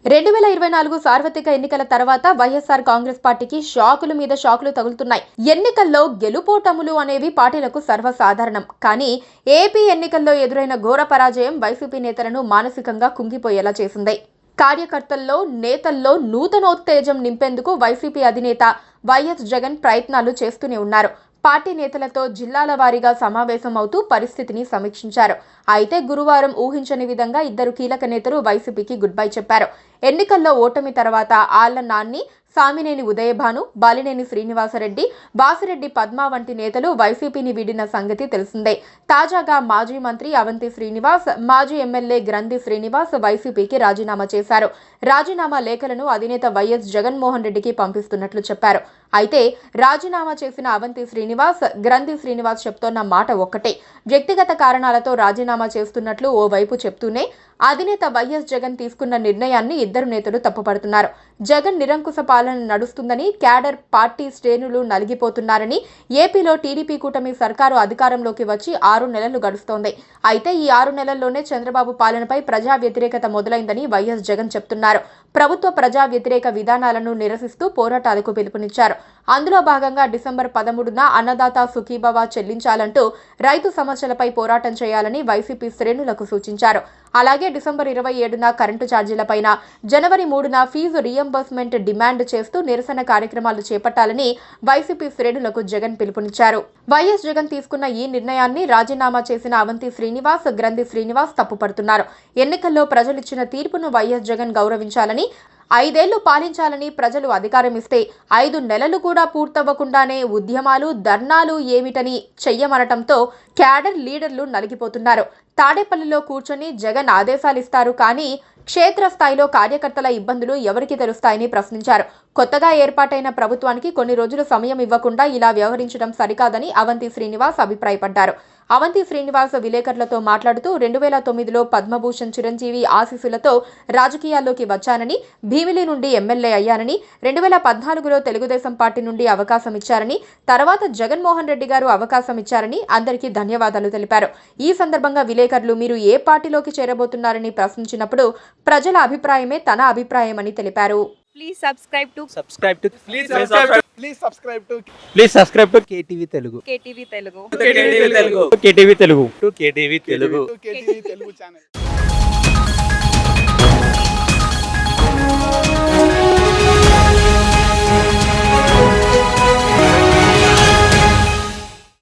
2024 సార్వత్రిక ఎన్నికల తర్వాత వైఎస్ఆర్ కాంగ్రెస్ పార్టీకి షాకులు మీద షాకులు తగులుతున్నాయి. ఎన్నికల్లో గెలుపోటములు అనేవి పార్టీలకు సర్వసాధారణం. కానీ ఏపీ ఎన్నికల్లో ఎదురైన ఘోర పరాజయం వైసీపీ నేతలను మానసికంగా కుంగిపోయేలా చేసింది. కార్యకర్తల్లో, నేతల్లో నూతనోత్తేజం నింపేందుకు వైసీపీ అధినేత వైఎస్ జగన్ ప్రయత్నాలు చేస్తూనే ఉన్నారు. పార్టీ నేతలతో జిల్లాల వారీగా సమావేశం అవుతూ పరిస్థితిని సమీక్షించారు. అయితే గురువారం ఊహించని విధంగా ఇద్దరు కీలక నేతలు వైసీపీకి గుడ్ బై చెప్పారు. ఎన్నికల్లో ఓటమి తర్వాత ఆళ్ల నాని, సామినేని ఉదయభాను, బాలినేని శ్రీనివాసరెడ్డి, వాసిరెడ్డి పద్మ వంటి నేతలు వైసీపీని వీడిన సంగతి తెలిసిందే. తాజాగా మాజీ మంత్రి అవంతి శ్రీనివాస్, మాజీ ఎమ్మెల్యే గ్రంథి శ్రీనివాస్ వైసీపీకి రాజీనామా చేశారు. రాజీనామా లేఖలను అధినేత వైఎస్ జగన్మోహన్ రెడ్డికి పంపిస్తున్నట్లు చెప్పారు. అయితే రాజీనామా చేసిన అవంతి శ్రీనివాస్, గ్రంథి శ్రీనివాస్ చెప్తోన్న మాట ఒక్కటే. వ్యక్తిగత కారణాలతో రాజీనామా చేస్తున్నట్లు ఓవైపు చెప్తూనే అధినేత వైఎస్ జగన్ తీసుకున్న నిర్ణయాన్ని ఇద్దరు నేతలు తప్పుపడుతున్నారు. జగన్ నిరంకుశ పాలన నడుస్తుందని, క్యాడర్ పార్టీ శ్రేణులు నలిగిపోతున్నారని, ఏపీలో టీడీపీ కూటమి సర్కారు అధికారంలోకి వచ్చి 6 నెలలు గడుస్తోంది. అయితే ఈ 6 నెలల్లోనే చంద్రబాబు పాలనపై ప్రజా వ్యతిరేకత మొదలైందని వైఎస్ జగన్ చెప్తున్నారు. ప్రభుత్వ ప్రజా వ్యతిరేక విధానాలను నిరసిస్తూ పోరాటాలకు పిలుపునిచ్చారు. అందులో భాగంగా డిసెంబర్ 13న అన్నదాత సుఖీభవ చెల్లించాలంటూ రైతు సమస్యలపై పోరాటం చేయాలని వైసీపీ శ్రేణులకు సూచించారు. అలాగే డిసెంబర్ 27న కరెంటు ఛార్జీలపైన, జనవరి 3న ఫీజు రీయింబర్స్మెంట్ డిమాండ్ చేస్తూ నిరసన కార్యక్రమాలు చేపట్టాలని వైసీపీ శ్రేణులకు జగన్ పిలుపునిచ్చారు. వైఎస్ జగన్ తీసుకున్న ఈ నిర్ణయాన్ని రాజీనామా చేసిన అవంతి శ్రీనివాస్, గ్రంథి శ్రీనివాస్ తప్పుపడుతున్నారు. ఎన్నికల్లో ప్రజలిచ్చిన తీర్పును వైఎస్ జగన్ గౌరవించాలని, 5 ఏళ్లు పాలించాలని ప్రజలు అధికారం ఇస్తే 5 నెలలు కూడా పూర్తవ్వకుండానే ఉద్యమాలు, ధర్నాలు ఏమిటని చెయ్యమనటంతో క్యాడర్ లీడర్లు నలిగిపోతున్నారు. తాడేపల్లిలో కూర్చొని జగన్ ఆదేశాలిస్తారు కానీ క్షేత్రస్థాయిలో కార్యకర్తల ఇబ్బందులు ఎవరికి తెలుస్తాయని ప్రశ్నించారు. కొత్తగా ఏర్పాటైన ప్రభుత్వానికి కొన్ని రోజులు సమయం ఇవ్వకుండా ఇలా వ్యవహరించడం సరికాదని అవంతి శ్రీనివాస్ అభిప్రాయపడ్డారు. అవంతి శ్రీనివాస్ విలేకరులతో మాట్లాడుతూ 2009లో పద్మభూషణ్ చిరంజీవి ఆశీస్సులతో రాజకీయాల్లోకి వచ్చానని, భీమిలి నుండి ఎమ్మెల్యే అయ్యానని, 2014లో తెలుగుదేశం పార్టీ నుండి అవకాశం ఇచ్చారని, తర్వాత జగన్మోహన్ రెడ్డి గారు అవకాశం ఇచ్చారని అందరికీ ధన్యవాదాలు తెలిపారు. ఈ సందర్భంగా విలేకరులు మీరు ఏ పార్టీలోకి చేరబోతున్నారని ప్రశ్నించినప్పుడు ప్రజల అభిప్రాయమే తన అభిప్రాయమని తెలిపారు. Please subscribe to KTV Telugu. KTV Telugu. KTV Telugu channel.